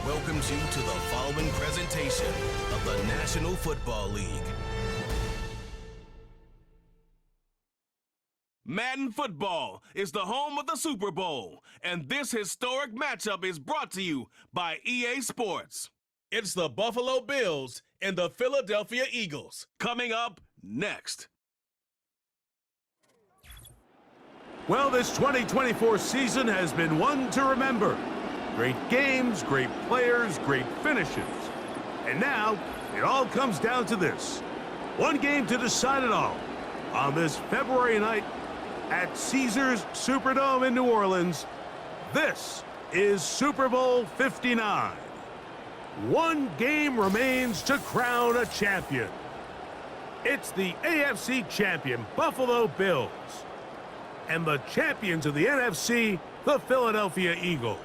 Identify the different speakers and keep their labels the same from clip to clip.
Speaker 1: welcomes you to the following presentation of the National Football League. Madden Football is the home of the Super Bowl, and this historic matchup is brought to you by EA Sports. It's the Buffalo Bills and the Philadelphia Eagles, coming up next.
Speaker 2: Well, this 2024 season has been one to remember. Great games, great players, great finishes. And now, it all comes down to this. One game to decide it all. On this February night at Caesars Superdome in New Orleans, this is Super Bowl 59. One game remains to crown a champion. It's the AFC champion, Buffalo Bills, and the champions of the NFC, the Philadelphia Eagles.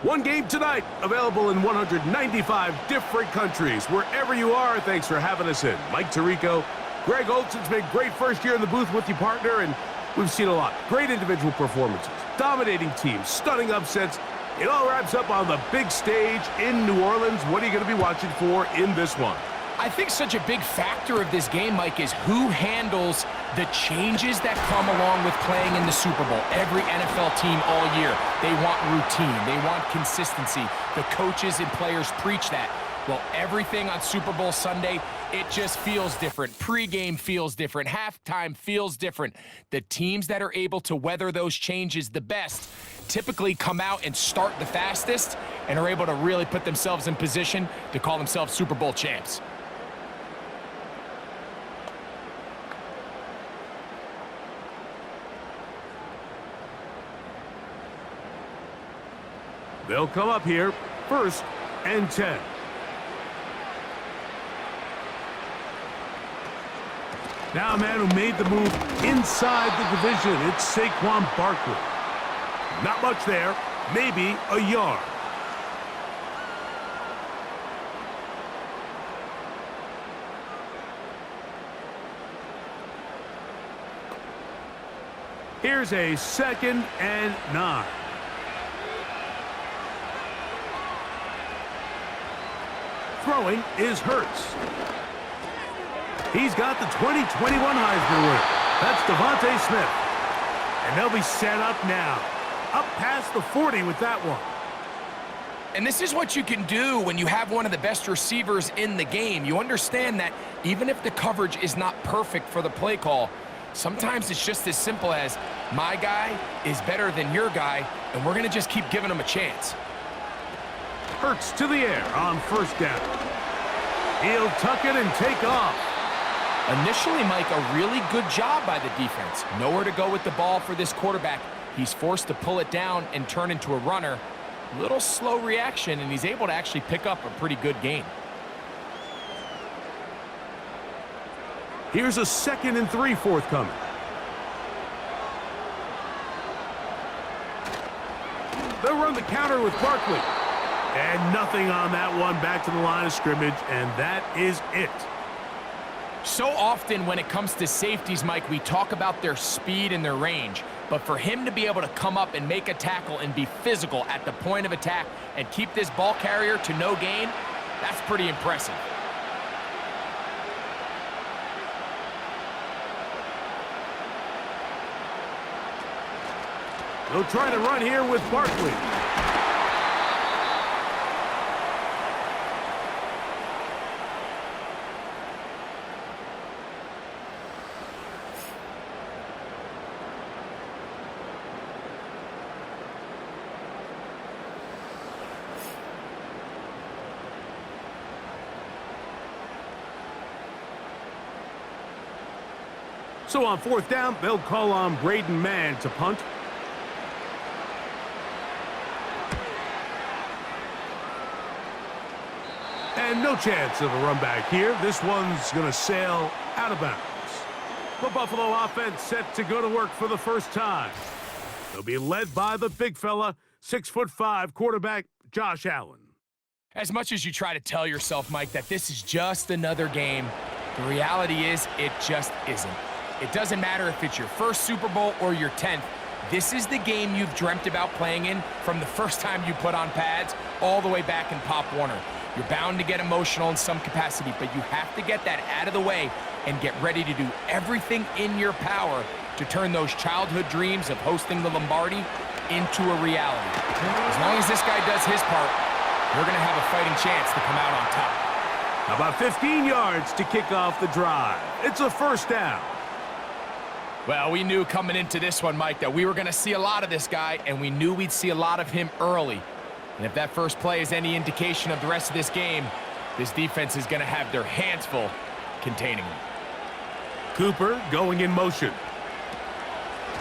Speaker 2: One game tonight, available in 195 different countries. Wherever you are, thanks for having us in. Mike Tirico, Greg Olson's been great first year in the booth with you, partner, and we've seen a lot. Great individual performances, dominating teams, stunning upsets. It all wraps up on the big stage in New Orleans. What are you going to be watching for in this one?
Speaker 3: I think such a big factor of this game, Mike, is who handles the changes that come along with playing in the Super Bowl. Every NFL team all year, they want routine, they want consistency. The coaches and players preach that. Well, everything on Super Bowl Sunday, it just feels different. Pre-game feels different. Halftime feels different. The teams that are able to weather those changes the best typically come out and start the fastest and are able to really put themselves in position to call themselves Super Bowl champs.
Speaker 2: They'll come up here, 1st and 10. Now a man who made the move inside the division. It's Saquon Barkley. Not much there, maybe a yard. Here's a 2nd and 9. Throwing is Hurts. He's got the 2021 Heisman winner. That's Devontae Smith. And they'll be set up now. Up past the 40 with that one.
Speaker 3: And this is what you can do when you have one of the best receivers in the game. You understand that even if the coverage is not perfect for the play call, sometimes it's just as simple as my guy is better than your guy, and we're going to just keep giving him a chance.
Speaker 2: Hurts to the air on 1st down. He'll tuck it and take off.
Speaker 3: Initially, Mike, a really good job by the defense. Nowhere to go with the ball for this quarterback. He's forced to pull it down and turn into a runner. Little slow reaction, and he's able to actually pick up a pretty good gain.
Speaker 2: Here's a 2nd and 3 forthcoming. They'll run the counter with Barkley. And nothing on that one, back to the line of scrimmage, and that is it.
Speaker 3: So often when it comes to safeties, Mike, we talk about their speed and their range. But for him to be able to come up and make a tackle and be physical at the point of attack and keep this ball carrier to no gain, that's pretty impressive.
Speaker 2: They'll try to run here with Barkley. So on 4th down, they'll call on Braden Mann to punt. And no chance of a run back here. This one's going to sail out of bounds. The Buffalo offense set to go to work for the first time. They'll be led by the big fella, 6'5" quarterback Josh Allen.
Speaker 3: As much as you try to tell yourself, Mike, that this is just another game, the reality is it just isn't. It doesn't matter if it's your first Super Bowl or your 10th. this is the game you've dreamt about playing in from the first time you put on pads all the way back in Pop Warner. You're bound to get emotional in some capacity, but you have to get that out of the way and get ready to do everything in your power to turn those childhood dreams of hosting the Lombardi into a reality. As long as this guy does his part, you're going to have a fighting chance to come out on top.
Speaker 2: About 15 yards to kick off the drive. It's a first down.
Speaker 3: Well, we knew coming into this one, Mike, that we were going to see a lot of this guy, and we knew we'd see a lot of him early. And if that first play is any indication of the rest of this game, this defense is going to have their hands full containing him.
Speaker 2: Cooper going in motion.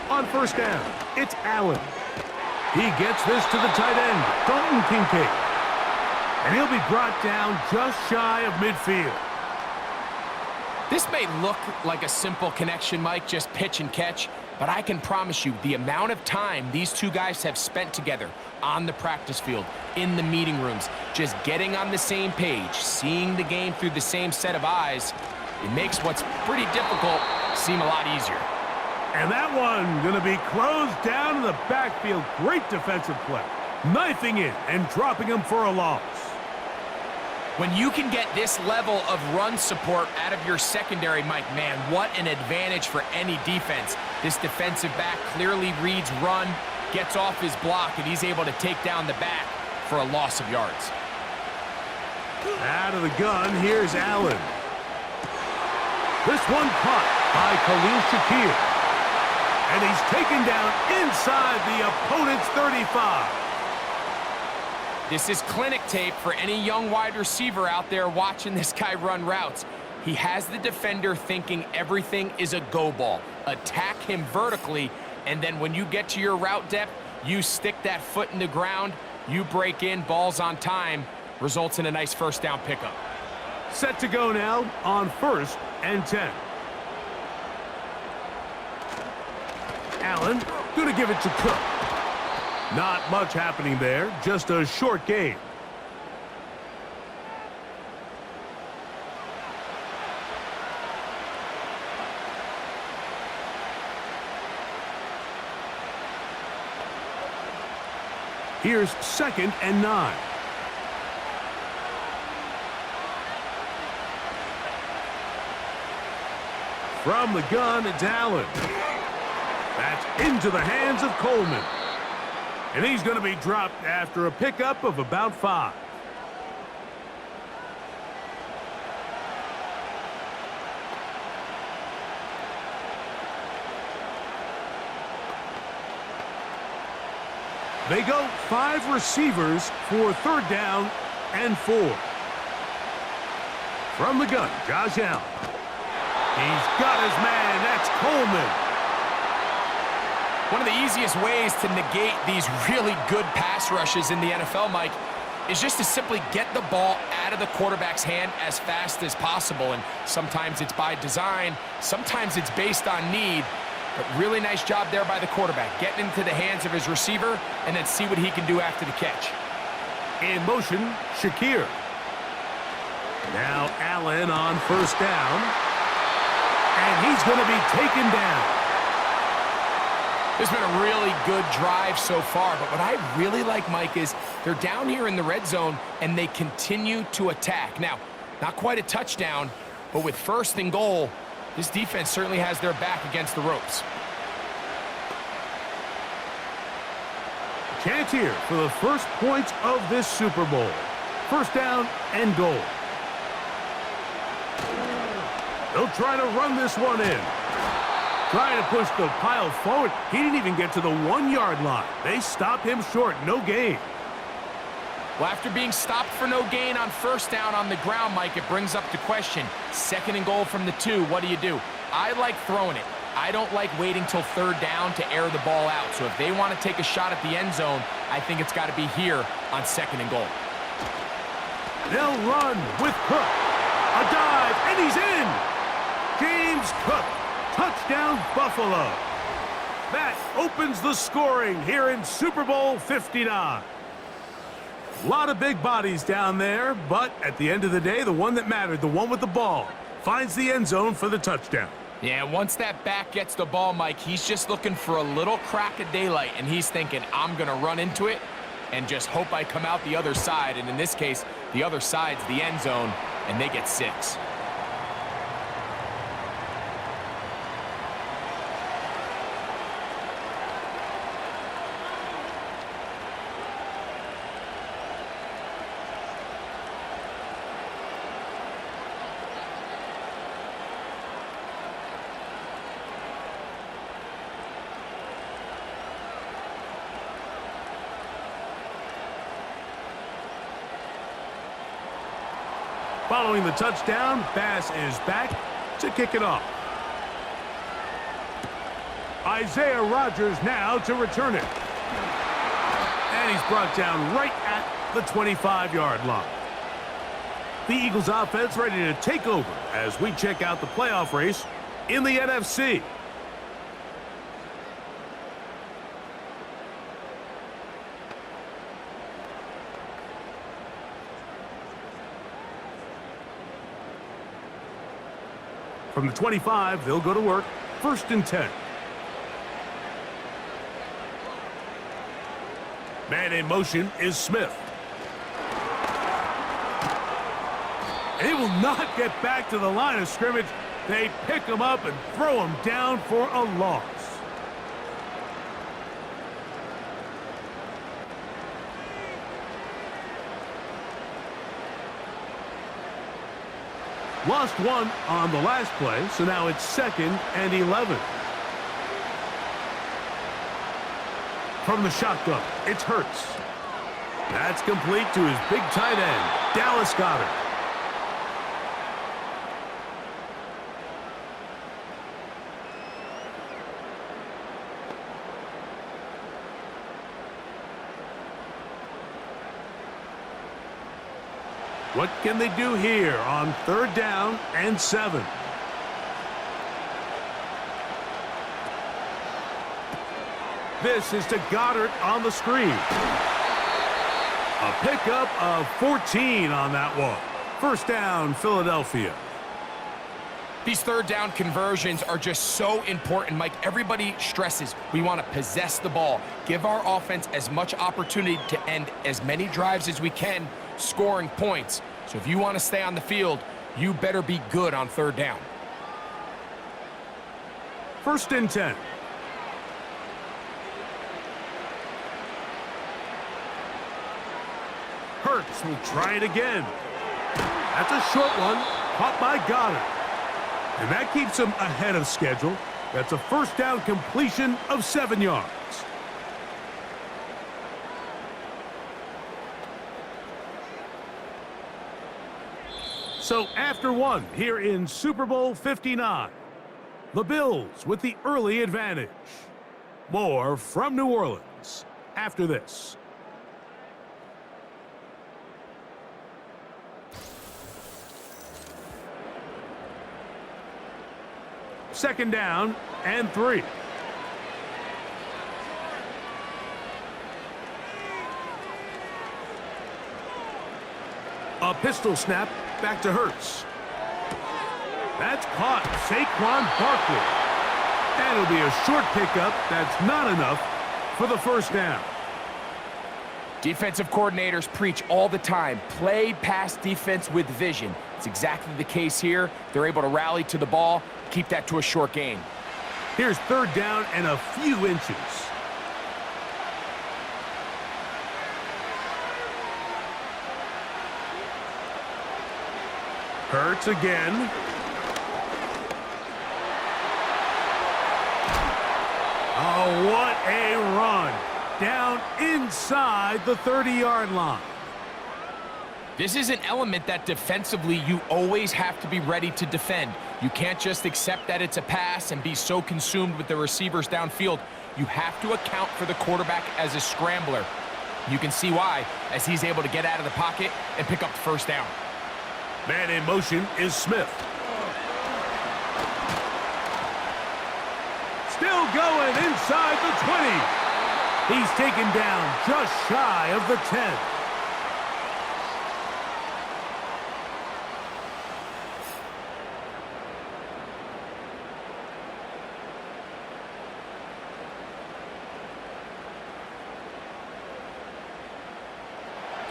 Speaker 2: On first down, it's Allen. He gets this to the tight end, Dalton Kincaid. And he'll be brought down just shy of midfield.
Speaker 3: This may look like a simple connection, Mike, just pitch and catch, but I can promise you the amount of time these two guys have spent together on the practice field, in the meeting rooms, just getting on the same page, seeing the game through the same set of eyes, it makes what's pretty difficult seem a lot easier.
Speaker 2: And that one going to be closed down in the backfield. Great defensive play. Knifing it and dropping him for a loss.
Speaker 3: When you can get this level of run support out of your secondary, Mike, man, what an advantage for any defense. This defensive back clearly reads run, gets off his block, and he's able to take down the back for a loss of yards.
Speaker 2: Out of the gun, here's Allen. This one caught by Khalil Shakir. And he's taken down inside the opponent's 35.
Speaker 3: This is clinic tape for any young wide receiver out there watching this guy run routes. He has the defender thinking everything is a go ball. Attack him vertically, and then when you get to your route depth, you stick that foot in the ground, you break in, balls on time, results in a nice first down pickup.
Speaker 2: Set to go now on 1st and 10. Allen gonna give it to Cook. Not much happening there, just a short gain. Here's 2nd and 9. From the gun, it's Allen. That's into the hands of Coleman. And he's going to be dropped after a pickup of about 5. They go 5 receivers for 3rd down and 4. From the gun, Josh Allen. He's got his man. That's Coleman.
Speaker 3: One of the easiest ways to negate these really good pass rushes in the NFL, Mike, is just to simply get the ball out of the quarterback's hand as fast as possible. And sometimes it's by design, sometimes it's based on need. But really nice job there by the quarterback, getting into the hands of his receiver and then see what he can do after the catch.
Speaker 2: In motion, Shakir. Now Allen on 1st down. And he's going to be taken down.
Speaker 3: This has been a really good drive so far, but what I really like, Mike, is they're down here in the red zone, and they continue to attack. Now, not quite a touchdown, but with 1st and goal, this defense certainly has their back against the ropes.
Speaker 2: Chance here for the first points of this Super Bowl. 1st down and goal. They'll try to run this one in. Trying to push the pile forward. He didn't even get to the 1-yard line. They stop him short. No gain.
Speaker 3: Well, after being stopped for no gain on 1st down on the ground, Mike, it brings up the question. 2nd and goal from the 2. What do? I like throwing it. I don't like waiting till 3rd down to air the ball out. So if they want to take a shot at the end zone, I think it's got to be here on 2nd and goal.
Speaker 2: They'll run with Cook. A dive, and he's in. James Cook. Touchdown, Buffalo. That opens the scoring here in Super Bowl 59. A lot of big bodies down there, but at the end of the day, the one that mattered, the one with the ball, finds the end zone for the touchdown.
Speaker 3: Yeah, once that back gets the ball, Mike, he's just looking for a little crack of daylight, and he's thinking, I'm going to run into it and just hope I come out the other side. And in this case, the other side's the end zone, and they get 6.
Speaker 2: Following the touchdown, Bass is back to kick it off. Isaiah Rodgers now to return it. And he's brought down right at the 25-yard line. The Eagles offense ready to take over as we check out the playoff race in the NFC. From the 25, they'll go to work. 1st and 10. Man in motion is Smith. And he will not get back to the line of scrimmage. They pick him up and throw him down for a loss. Lost one on the last play, so now it's 2nd and 11. From the shotgun, it's Hurts. That's complete to his big tight end, Dallas Goedert. What can they do here on 3rd down and 7? This is to Goedert on the screen. A pickup of 14 on that one. 1st down, Philadelphia.
Speaker 3: These 3rd down conversions are just so important, Mike. Everybody stresses we want to possess the ball, give our offense as much opportunity to end as many drives as we can, scoring points. So if you want to stay on the field, you better be good on 3rd down.
Speaker 2: 1st and 10. Hurts will try it again. That's a short one, caught by Goedert. And that keeps him ahead of schedule. That's a 1st down completion of 7 yards. So after one here in Super Bowl 59, the Bills with the early advantage. More from New Orleans after this. Second down and 3. A pistol snap back to Hurts. That's caught. Saquon Barkley. And it'll be a short pickup. That's not enough for the 1st down.
Speaker 3: Defensive coordinators preach all the time, play pass defense with vision. It's exactly the case here. They're able to rally to the ball, keep that to a short gain.
Speaker 2: Here's 3rd down and a few inches. Hurts again. Oh, what a run. Down inside the 30-yard line.
Speaker 3: This is an element that defensively you always have to be ready to defend. You can't just accept that it's a pass and be so consumed with the receivers downfield. You have to account for the quarterback as a scrambler. You can see why, as he's able to get out of the pocket and pick up the 1st down.
Speaker 2: Man in motion is Smith. Still going inside the 20. He's taken down just shy of the 10.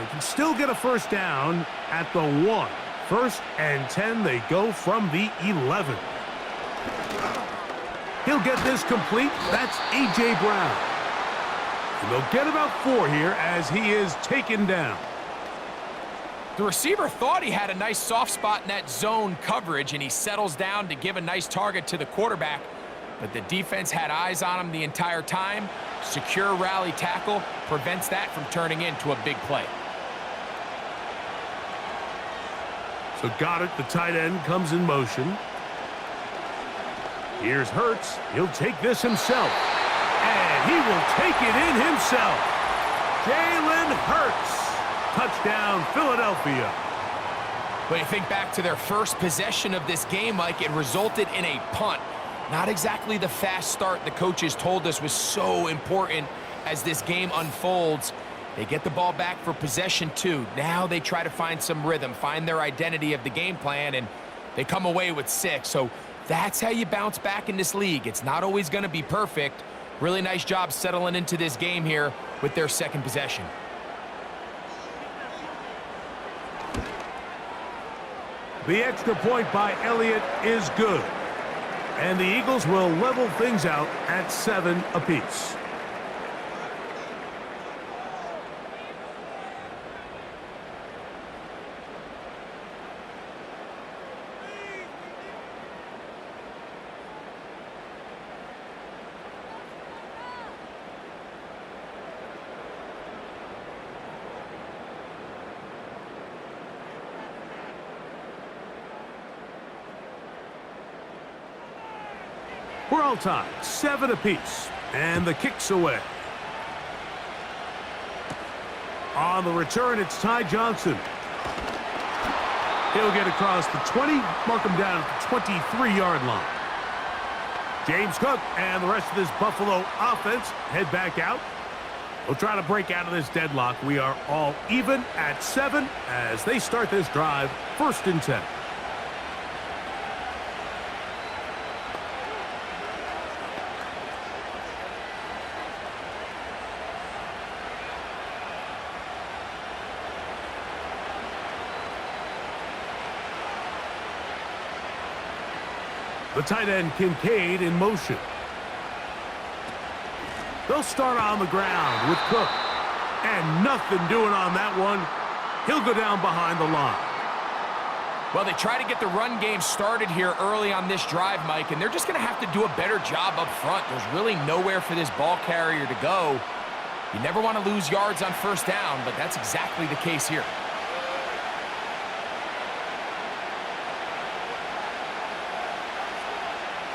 Speaker 2: They can still get a first down at the 1. 1st and 10, they go from the 11. He'll get this complete. That's A.J. Brown. And they'll get about 4 here as he is taken down.
Speaker 3: The receiver thought he had a nice soft spot in that zone coverage, and he settles down to give a nice target to the quarterback. But the defense had eyes on him the entire time. Secure rally tackle prevents that from turning into a big play.
Speaker 2: So Goddard, the tight end, comes in motion. Here's Hurts. He'll take this himself. And he will take it in himself. Jalen Hurts. Touchdown, Philadelphia.
Speaker 3: When you think back to their first possession of this game, Mike, it resulted in a punt. Not exactly the fast start the coaches told us was so important as this game unfolds. They get the ball back for possession 2. Now they try to find some rhythm, find their identity of the game plan, and they come away with 6. So that's how you bounce back in this league. It's not always going to be perfect. Really nice job settling into this game here with their second possession.
Speaker 2: The extra point by Elliott is good. And the Eagles will level things out at 7 apiece. We're all tied, 7 apiece, and the kick's away. On the return, it's Ty Johnson. He'll get across the 20, mark him down at the 23-yard line. James Cook and the rest of this Buffalo offense head back out. We'll try to break out of this deadlock. We are all even at 7 as they start this drive, 1st and 10. The tight end, Kincaid, in motion. They'll start on the ground with Cook. And nothing doing on that one. He'll go down behind the line.
Speaker 3: Well, they try to get the run game started here early on this drive, Mike, and they're just going to have to do a better job up front. There's really nowhere for this ball carrier to go. You never want to lose yards on 1st down, but that's exactly the case here.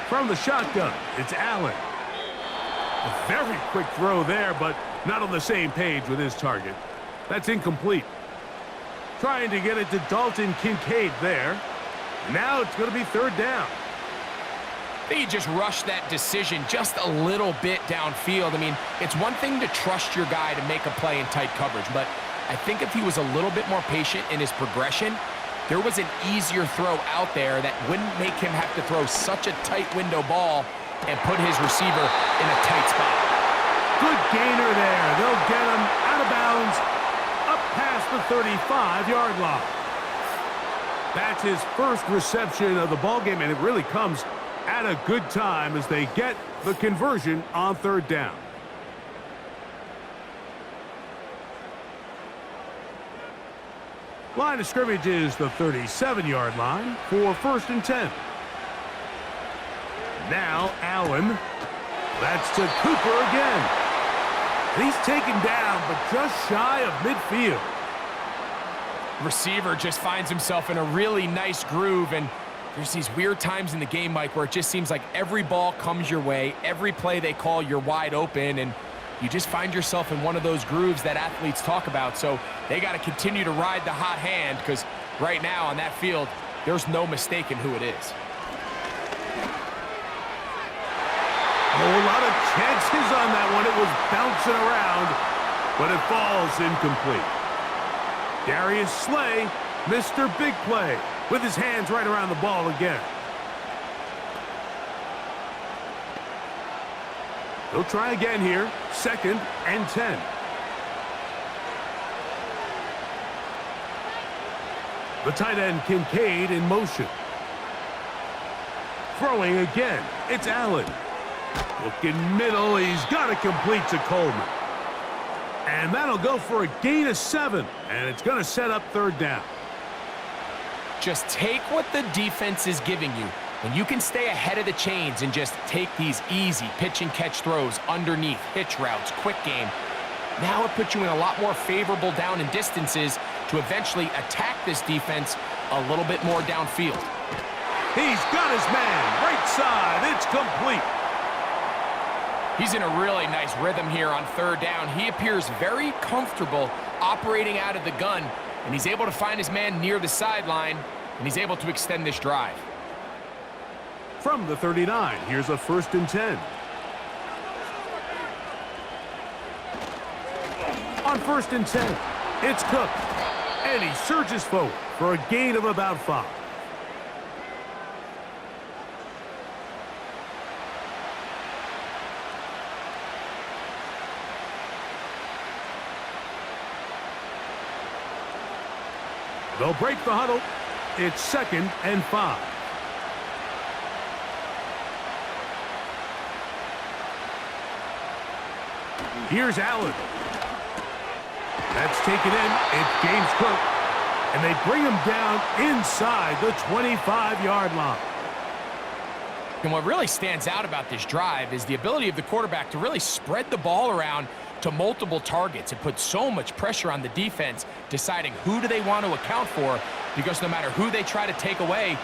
Speaker 2: From the shotgun, it's Allen. A very quick throw there, but not on the same page with his target. That's incomplete. Trying to get it to Dalton Kincaid there. Now it's going to be 3rd down.
Speaker 3: I think you just rushed that decision just a little bit downfield. I mean, it's one thing to trust your guy to make a play in tight coverage, but I think if he was a little bit more patient in his progression, there was an easier throw out there that wouldn't make him have to throw such a tight window ball and put his receiver in a tight spot.
Speaker 2: Good gainer there. They'll get him out of bounds, up past the 35-yard line. That's his first reception of the ballgame, and it really comes at a good time as they get the conversion on 3rd down. Line of scrimmage is the 37-yard line for 1st and 10. Now Allen. That's to Cooper again. He's taken down, but just shy of midfield.
Speaker 3: Receiver just finds himself in a really nice groove, and there's these weird times in the game, Mike, where it just seems like every ball comes your way, every play they call, you're wide open, and you just find yourself in one of those grooves that athletes talk about. So they got to continue to ride the hot hand, because right now on that field, there's no mistaking who it is.
Speaker 2: A whole lot of chances on that one. It was bouncing around, but it falls incomplete. Darius Slay, Mr. Big Play, with his hands right around the ball again. They'll try again here, 2nd and 10. The tight end Kincaid in motion. Throwing again, it's Allen. Looking middle, he's got it complete to Coleman. And that'll go for a gain of 7, and it's going to set up third down.
Speaker 3: Just take what the defense is giving you. When you can stay ahead of the chains and just take these easy pitch and catch throws underneath, hitch routes, quick game, now it puts you in a lot more favorable down and distances to eventually attack this defense a little bit more downfield.
Speaker 2: He's got his man, right side, it's complete.
Speaker 3: He's in a really nice rhythm here on third down. He appears very comfortable operating out of the gun, and he's able to find his man near the sideline, and he's able to extend this drive.
Speaker 2: From the 39, here's a 1st and 10. On 1st and 10, it's Cook, and he surges forward for a gain of about 5. They'll break the huddle. It's 2nd and 5. Here's Allen. That's taken in. It's James Cook. And they bring him down inside the 25-yard line.
Speaker 3: And what really stands out about this drive is the ability of the quarterback to really spread the ball around to multiple targets. It puts so much pressure on the defense deciding who do they want to account for, because no matter who they try to take away,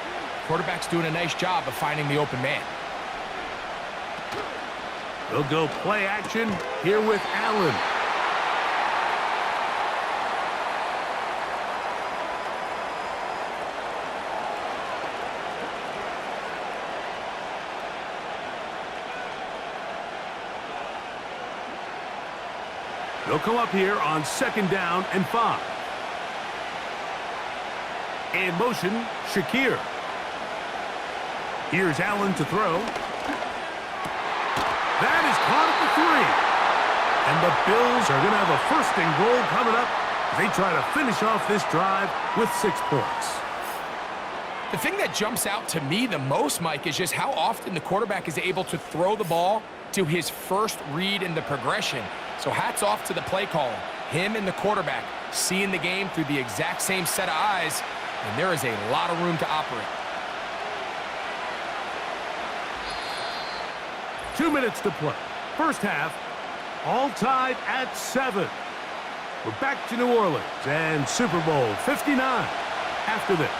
Speaker 3: quarterback's doing a nice job of finding the open man.
Speaker 2: They'll go play action here with Allen. They'll come up here on 2nd down and 5. In motion, Shakir. Here's Allen to throw. That is caught at the 3. And the Bills are going to have a 1st and goal coming up as they try to finish off this drive with 6 points.
Speaker 3: The thing that jumps out to me the most, Mike, is just how often the quarterback is able to throw the ball to his first read in the progression. So hats off to the play caller. Him and the quarterback seeing the game through the exact same set of eyes, and there is a lot of room to operate.
Speaker 2: 2 minutes to play. First half, all tied at 7. We're back to New Orleans and Super Bowl 59 after this.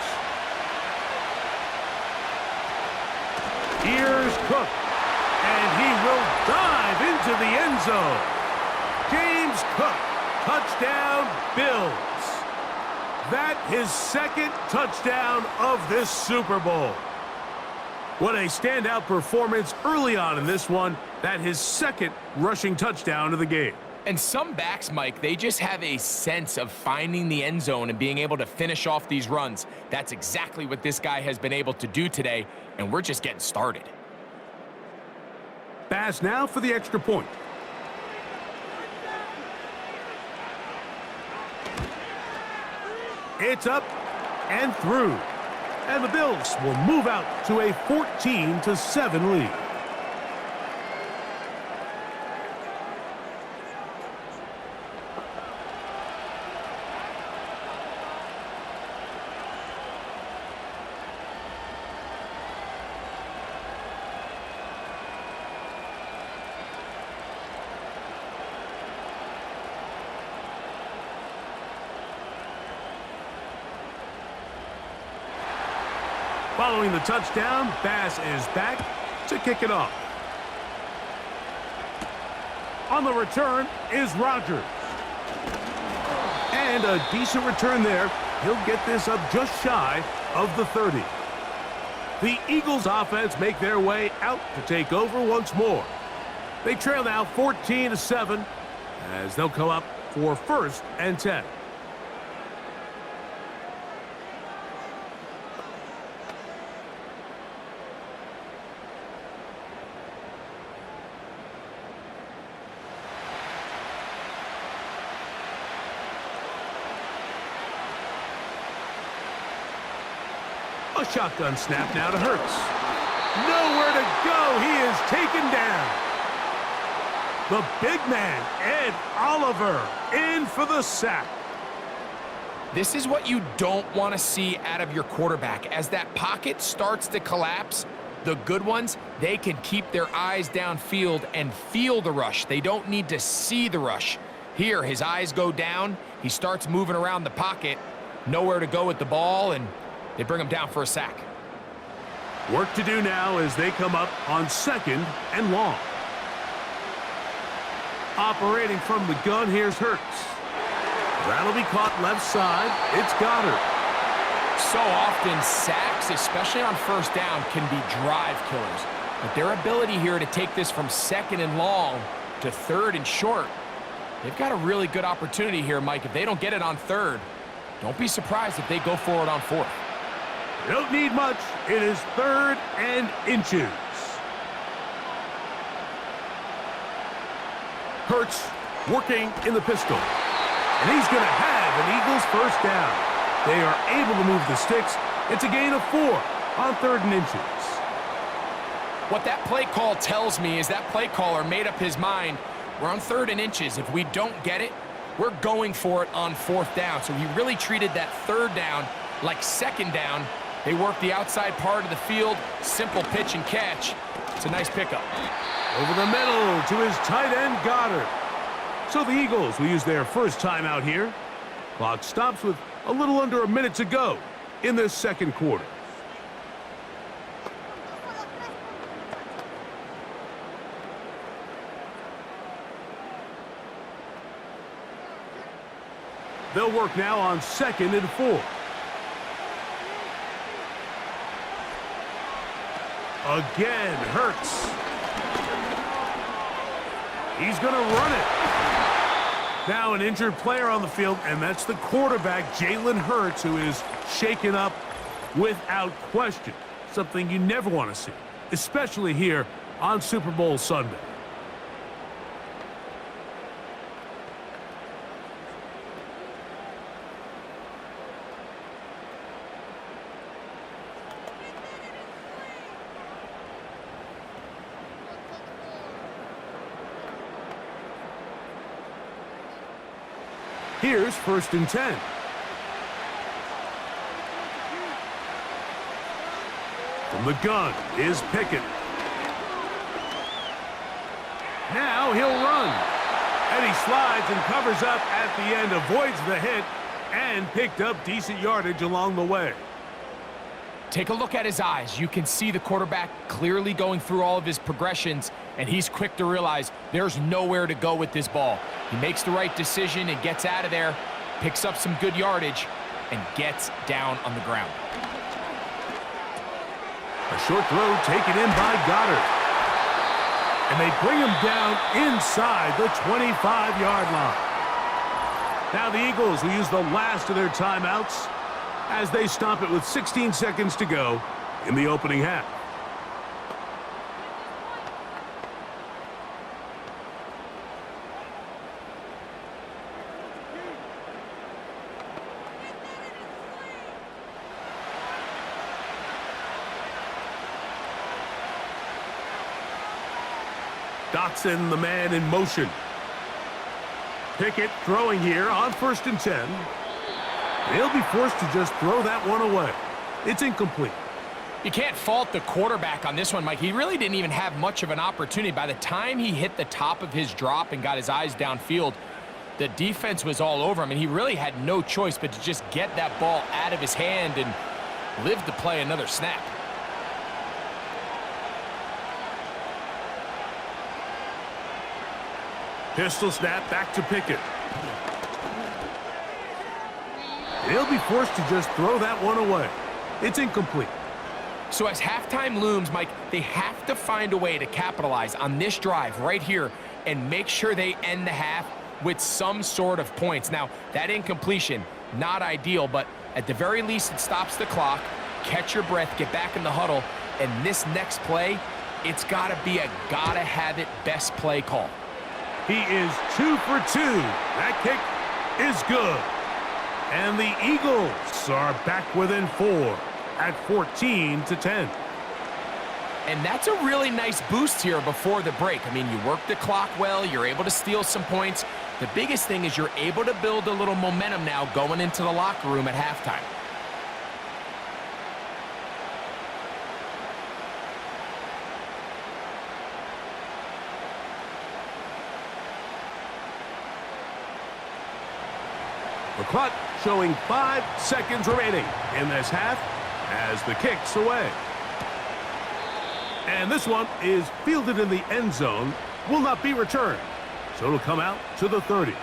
Speaker 2: Here's Cook, and he will dive into the end zone. James Cook, touchdown Bills. That his 2nd touchdown of this Super Bowl. What a standout performance early on in this one. That his 2nd rushing touchdown of the game.
Speaker 3: And some backs, Mike, they just have a sense of finding the end zone and being able to finish off these runs. That's exactly what this guy has been able to do today, and we're just getting started.
Speaker 2: Pass now for the extra point. It's up and through. And the Bills will move out to a 14-7 lead. Following the touchdown, Bass is back to kick it off. On the return is Rodgers. And a decent return there. He'll get this up just shy of the 30. The Eagles offense make their way out to take over once more. They trail now 14-7 as they'll come up for 1st and 10. A shotgun snap now to Hurts. Nowhere to go. He is taken down. The big man, Ed Oliver, in for the sack.
Speaker 3: This is what you don't want to see out of your quarterback. As that pocket starts to collapse, the good ones, they can keep their eyes downfield and feel the rush. They don't need to see the rush. Here, his eyes go down. He starts moving around the pocket. Nowhere to go with the ball, and they bring him down for a sack.
Speaker 2: Work to do now as they come up on 2nd and long. Operating from the gun, here's Hurts. That'll be caught left side. It's Goddard.
Speaker 3: So often, sacks, especially on 1st down, can be drive killers. But their ability here to take this from 2nd and long to 3rd and short, they've got a really good opportunity here, Mike. If they don't get it on 3rd, don't be surprised if they go for it on 4th.
Speaker 2: They don't need much. It is 3rd and inches. Hurts working in the pistol. And he's going to have an Eagles 1st down. They are able to move the sticks. It's a gain of 4 on 3rd and inches.
Speaker 3: What that play call tells me is that play caller made up his mind. We're on 3rd and inches. If we don't get it, we're going for it on 4th down. So he really treated that 3rd down like 2nd down. They work the outside part of the field. Simple pitch and catch. It's a nice pickup.
Speaker 2: Over the middle to his tight end, Goddard. So the Eagles will use their 1st timeout here. Clock stops with a little under a minute to go in this 2nd quarter. They'll work now on 2nd and 4. Again, Hurts. He's going to run it. Now an injured player on the field, and that's the quarterback, Jalen Hurts, who is shaken up without question. Something you never want to see, especially here on Super Bowl Sunday. Here's 1st and 10. From the gun is Pickett. Now he'll run. And he slides and covers up at the end, avoids the hit, and picked up decent yardage along the way.
Speaker 3: Take a look at his eyes. You can see the quarterback clearly going through all of his progressions, and he's quick to realize there's nowhere to go with this ball. He makes the right decision and gets out of there, picks up some good yardage, and gets down on the ground.
Speaker 2: A short throw taken in by Goddard. And they bring him down inside the 25-yard line. Now the Eagles will use the last of their timeouts as they stop it with 16 seconds to go in the opening half. Dotson, the man in motion. Pickett throwing here on 1st and 10. They'll be forced to just throw that one away. It's incomplete.
Speaker 3: You can't fault the quarterback on this one, Mike. He really didn't even have much of an opportunity. By the time he hit the top of his drop and got his eyes downfield, the defense was all over him, and he really had no choice but to just get that ball out of his hand and live to play another snap.
Speaker 2: Pistol snap back to Pickett. They'll be forced to just throw that one away. It's incomplete.
Speaker 3: So as halftime looms, Mike, they have to find a way to capitalize on this drive right here and make sure they end the half with some sort of points. Now, that incompletion, not ideal, but at the very least it stops the clock. Catch your breath, get back in the huddle, and this next play, it's got to be a gotta-have-it best play call.
Speaker 2: He is 2 for 2. That kick is good. And the Eagles are back within 4 at 14-10.
Speaker 3: And that's a really nice boost here before the break. I mean, you work the clock well, you're able to steal some points. The biggest thing is you're able to build a little momentum now going into the locker room at halftime.
Speaker 2: The clock showing 5 seconds remaining in this half as the kick's away. And this one is fielded in the end zone, will not be returned. So it'll come out to the 30.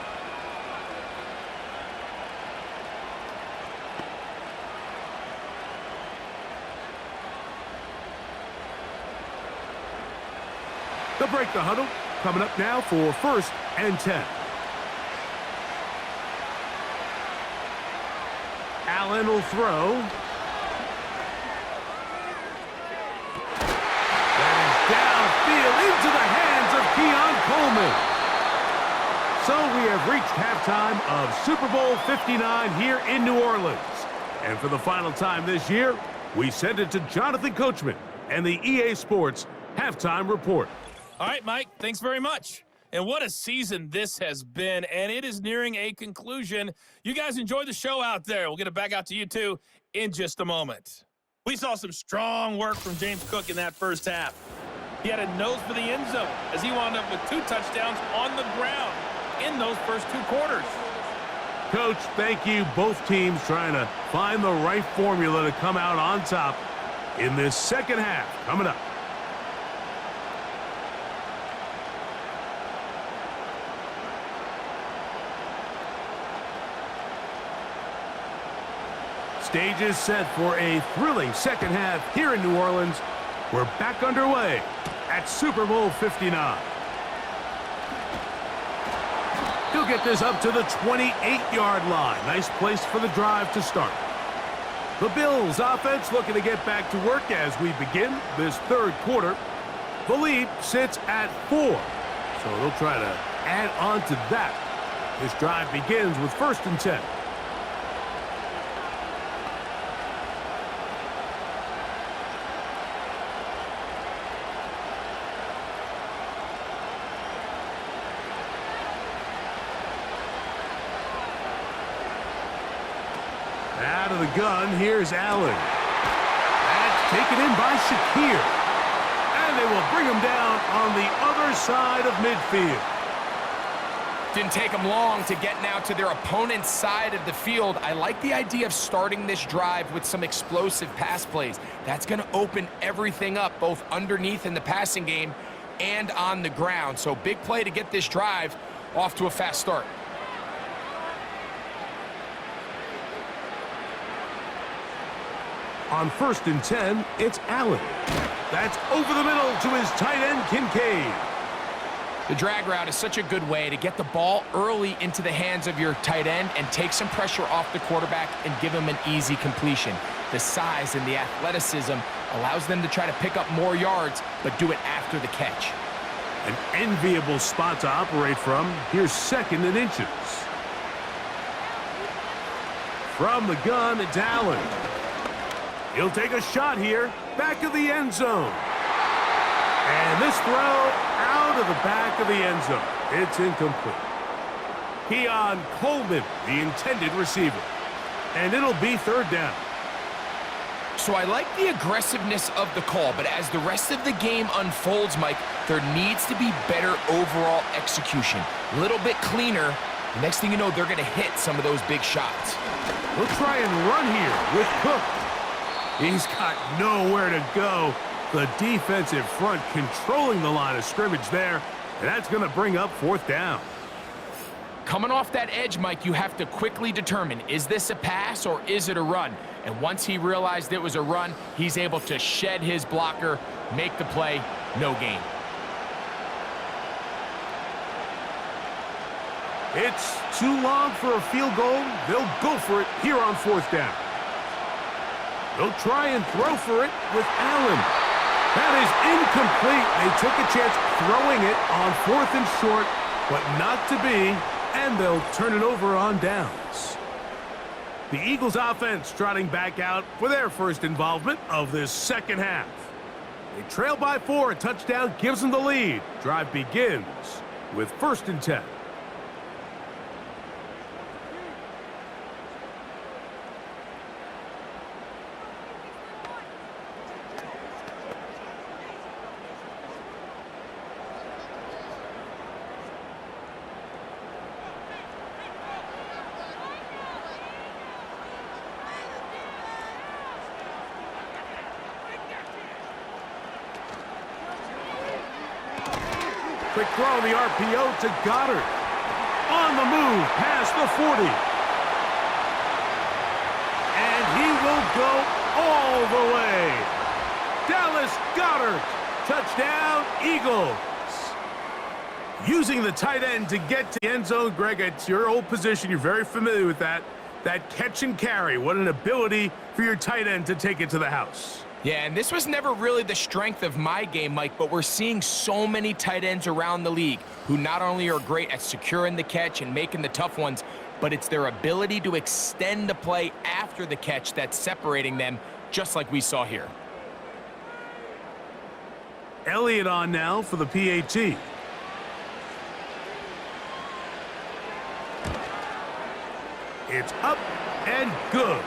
Speaker 2: They'll break the huddle, coming up now for 1st and 10. Allen will throw. That is downfield into the hands of Keon Coleman. So we have reached halftime of Super Bowl 59 here in New Orleans. And for the final time this year, we send it to Jonathan Coachman and the EA Sports Halftime Report.
Speaker 4: All right, Mike, thanks very much. And what a season this has been, and it is nearing a conclusion. You guys enjoy the show out there. We'll get it back out to you, too, in just a moment. We saw some strong work from James Cook in that first half. He had a nose for the end zone as he wound up with 2 touchdowns on the ground in those first 2 quarters.
Speaker 2: Coach, thank you. Both teams trying to find the right formula to come out on top in this second half. Coming up. Stage is set for a thrilling second half here in New Orleans. We're back underway at Super Bowl 59. He'll get this up to the 28-yard line. Nice place for the drive to start. The Bills offense looking to get back to work as we begin this third quarter. The lead sits at 4, so they'll try to add on to that. This drive begins with 1st and 10. Out of the gun, here's Allen. That's taken in by Shakir. And they will bring him down on the other side of midfield.
Speaker 3: Didn't take them long to get now to their opponent's side of the field. I like the idea of starting this drive with some explosive pass plays. That's going to open everything up, both underneath in the passing game and on the ground. So big play to get this drive off to a fast start.
Speaker 2: On 1st and 10, it's Allen. That's over the middle to his tight end, Kincaid.
Speaker 3: The drag route is such a good way to get the ball early into the hands of your tight end and take some pressure off the quarterback and give him an easy completion. The size and the athleticism allows them to try to pick up more yards, but do it after the catch.
Speaker 2: An enviable spot to operate from. Here's 2nd and inches. From the gun, it's Allen. He'll take a shot here, back of the end zone. And this throw out of the back of the end zone. It's incomplete. Keon Coleman, the intended receiver. And it'll be 3rd down.
Speaker 3: So I like the aggressiveness of the call, but as the rest of the game unfolds, Mike, there needs to be better overall execution. A little bit cleaner. The next thing you know, they're going to hit some of those big shots.
Speaker 2: We'll try and run here with Cook. He's got nowhere to go. The defensive front controlling the line of scrimmage there, and that's going to bring up 4th down.
Speaker 3: Coming off that edge, Mike, you have to quickly determine, is this a pass or is it a run? And once he realized it was a run, he's able to shed his blocker, make the play, no gain.
Speaker 2: It's too long for a field goal. They'll go for it here on 4th down. They'll try and throw for it with Allen. That is incomplete. They took a chance throwing it on 4th and short, but not to be, and they'll turn it over on downs. The Eagles offense trotting back out for their first involvement of this second half. They trail by 4. A touchdown gives them the lead. Drive begins with 1st and 10. Quick throw on the RPO to Goddard. On the move past the 40. And he will go all the way. Dallas Goedert. Touchdown, Eagles. Using the tight end to get to the end zone, Greg, it's your old position. You're very familiar with that. That catch and carry. What an ability for your tight end to take it to the house.
Speaker 3: Yeah, and this was never really the strength of my game, Mike, but we're seeing so many tight ends around the league who not only are great at securing the catch and making the tough ones, but it's their ability to extend the play after the catch that's separating them, just like we saw here.
Speaker 2: Elliott on now for the PAT. It's up and good.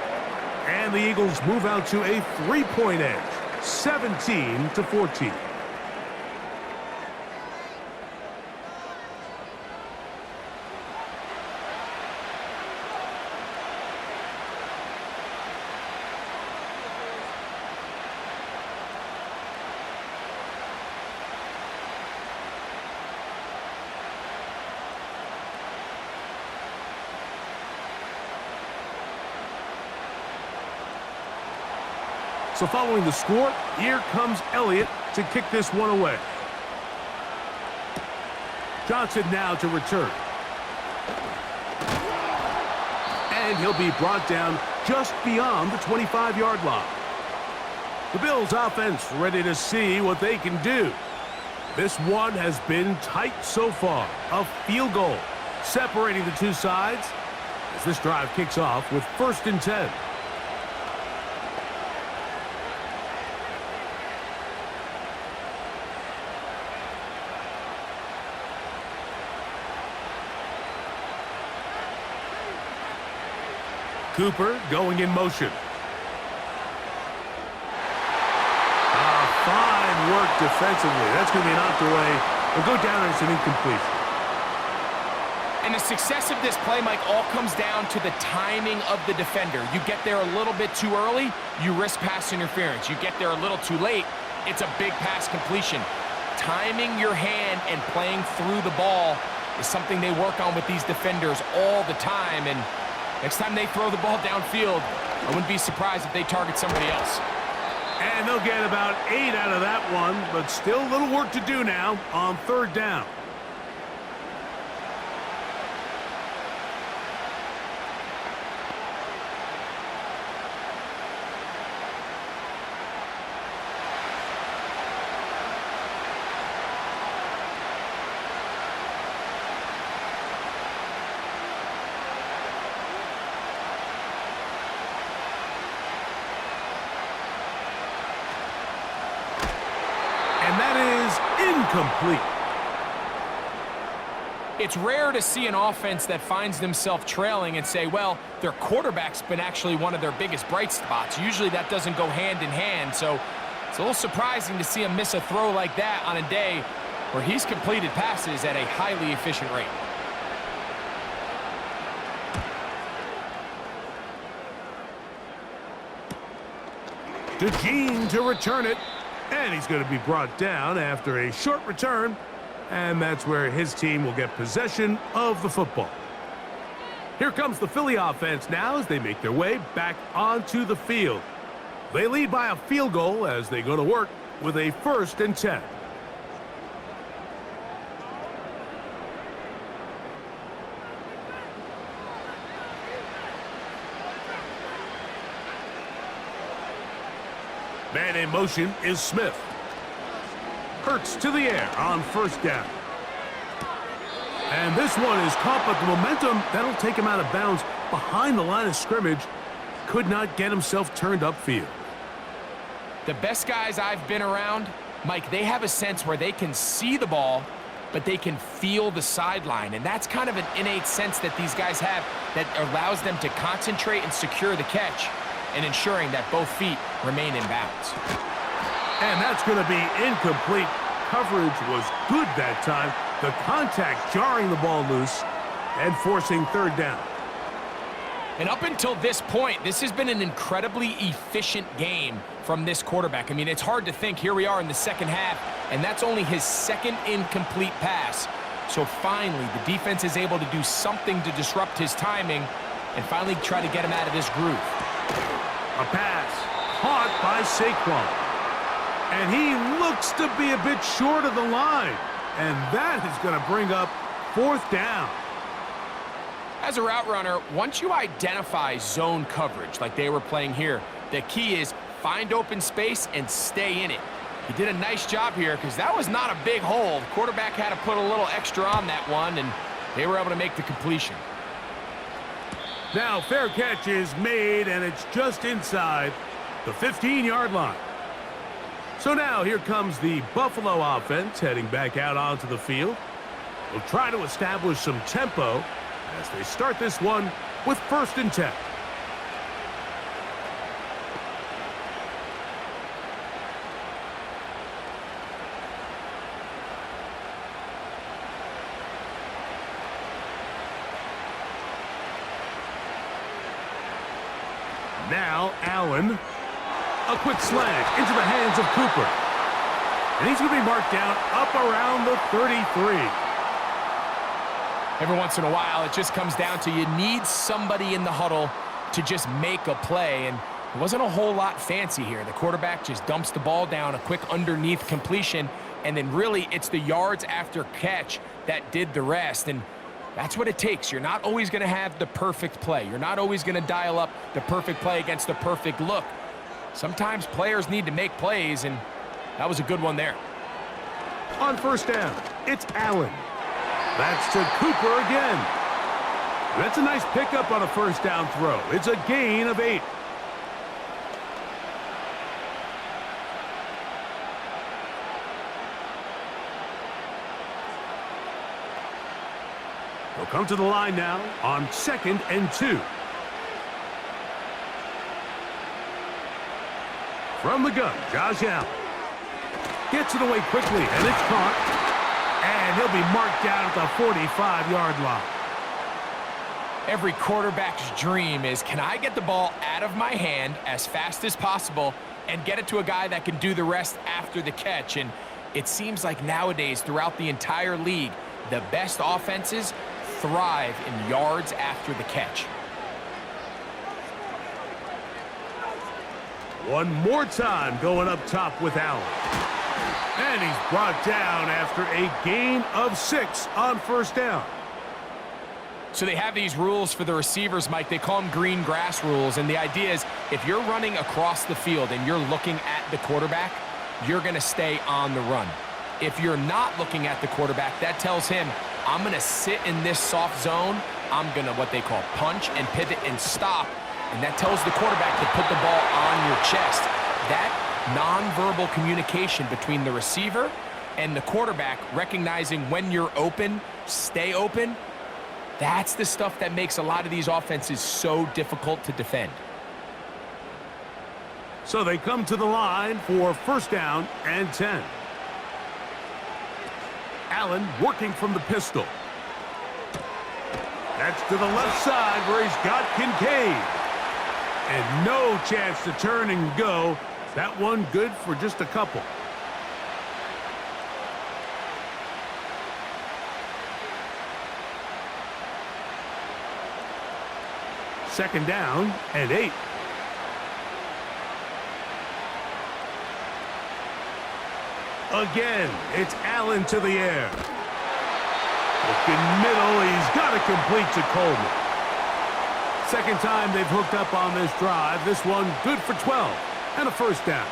Speaker 2: And the Eagles move out to a 3-point edge, 17-14. So following the score, here comes Elliott to kick this one away. Johnson now to return. And he'll be brought down just beyond the 25-yard line. The Bills offense ready to see what they can do. This one has been tight so far. A field goal separating the two sides as this drive kicks off with 1st and 10. Cooper going in motion. Fine work defensively. That's going to be knocked away. It'll go down as an incompletion.
Speaker 3: And the success of this play, Mike, all comes down to the timing of the defender. You get there a little bit too early, you risk pass interference. You get there a little too late, it's a big pass completion. Timing your hand and playing through the ball is something they work on with these defenders all the time. And next time they throw the ball downfield, I wouldn't be surprised if they target somebody else.
Speaker 2: And they'll get about 8 out of that one, but still a little work to do now on 3rd down. And that is incomplete.
Speaker 3: It's rare to see an offense that finds themselves trailing and say, well, their quarterback's been actually one of their biggest bright spots. Usually that doesn't go hand in hand, so it's a little surprising to see him miss a throw like that on a day where he's completed passes at a highly efficient rate.
Speaker 2: DeJean to return it. And he's going to be brought down after a short return. And that's where his team will get possession of the football. Here comes the Philly offense now as they make their way back onto the field. They lead by a field goal as they go to work with a 1st and 10. Man in motion is Smith. Hurts to the air on 1st down. And this one is caught, but the momentum, that'll take him out of bounds behind the line of scrimmage. Could not get himself turned upfield.
Speaker 3: The best guys I've been around, Mike, they have a sense where they can see the ball, but they can feel the sideline. And that's kind of an innate sense that these guys have that allows them to concentrate and secure the catch and ensuring that both feet remain in bounds.
Speaker 2: And that's going to be incomplete. Coverage was good that time. The contact jarring the ball loose and forcing third down.
Speaker 3: And up until this point, this has been an incredibly efficient game from this quarterback. I mean, it's hard to think. Here we are in the second half, and that's only his second incomplete pass. So finally, the defense is able to do something to disrupt his timing and finally try to get him out of this groove.
Speaker 2: A pass caught by Saquon. And he looks to be a bit short of the line. And that is going to bring up fourth down.
Speaker 3: As a route runner, once you identify zone coverage like they were playing here, the key is find open space and stay in it. He did a nice job here because that was not a big hole. The quarterback had to put a little extra on that one, and they were able to make the completion.
Speaker 2: Now fair catch is made, and it's just inside the 15-yard line. So now here comes the Buffalo offense heading back out onto the field. They'll try to establish some tempo as they start this one with 1st and 10. Now Allen. A quick slant into the hands of Cooper. And he's going to be marked down up around the 33.
Speaker 3: Every once in a while, it just comes down to you need somebody in the huddle to just make a play. And it wasn't a whole lot fancy here. The quarterback just dumps the ball down, a quick underneath completion, and then really it's the yards after catch that did the rest. And that's what it takes. You're not always going to have the perfect play. You're not always going to dial up the perfect play against the perfect look. Sometimes players need to make plays, and that was a good one there.
Speaker 2: On 1st down, it's Allen. That's to Cooper again. That's a nice pickup on a 1st down throw. It's a gain of 8. They'll come to the line now on 2nd and 2. From the gun, Josh Allen. Gets it away quickly, and it's caught. And he'll be marked down at the 45-yard line.
Speaker 3: Every quarterback's dream is, can I get the ball out of my hand as fast as possible and get it to a guy that can do the rest after the catch? And it seems like nowadays, throughout the entire league, the best offenses thrive in yards after the catch.
Speaker 2: One more time going up top with Allen. And he's brought down after a gain of 6 on 1st down.
Speaker 3: So they have these rules for the receivers, Mike. They call them green grass rules. And the idea is if you're running across the field and you're looking at the quarterback, you're going to stay on the run. If you're not looking at the quarterback, that tells him, I'm going to sit in this soft zone. I'm going to what they call punch and pivot and stop. And that tells the quarterback to put the ball on your chest. That nonverbal communication between the receiver and the quarterback, recognizing when you're open, stay open, that's the stuff that makes a lot of these offenses so difficult to defend.
Speaker 2: So they come to the line for 1st down and 10. Allen working from the pistol. That's to the left side where he's got Kincaid. And no chance to turn and go. That one good for just a couple. Second down and 8. Again, it's Allen to the air. Looking middle, he's got it complete to Coleman. Second time they've hooked up on this drive. This one good for 12 and a 1st down.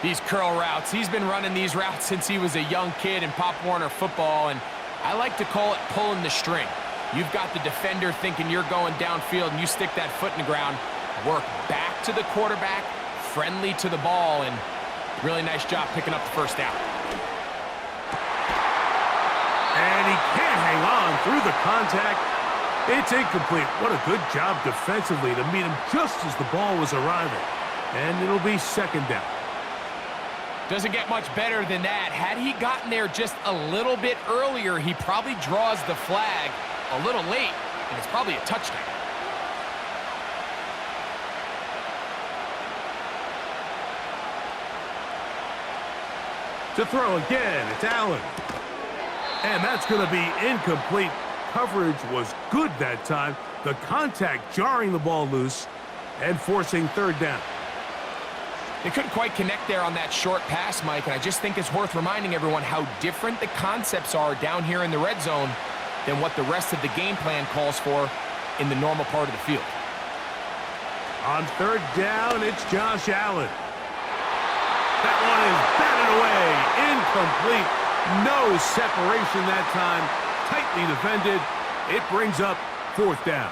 Speaker 3: These curl routes, he's been running these routes since he was a young kid in Pop Warner football, and I like to call it pulling the string. You've got the defender thinking you're going downfield, and you stick that foot in the ground, work back to the quarterback, friendly to the ball, and really nice job picking up the first down.
Speaker 2: And he can't hang on through the contact. It's incomplete. What a good job defensively to meet him just as the ball was arriving. And it'll be second down.
Speaker 3: Doesn't get much better than that. Had he gotten there just a little bit earlier, he probably draws the flag a little late, and it's probably a touchdown.
Speaker 2: To throw again, it's Allen. And that's going to be incomplete. Coverage was good that time. The contact jarring the ball loose and forcing third down.
Speaker 3: They couldn't quite connect there on that short pass, Mike, and I just think it's worth reminding everyone how different the concepts are down here in the red zone than what the rest of the game plan calls for in the normal part of the field.
Speaker 2: On third down, it's Josh Allen. That one is batted away. Incomplete. No separation that time. Tightly defended. It brings up fourth down.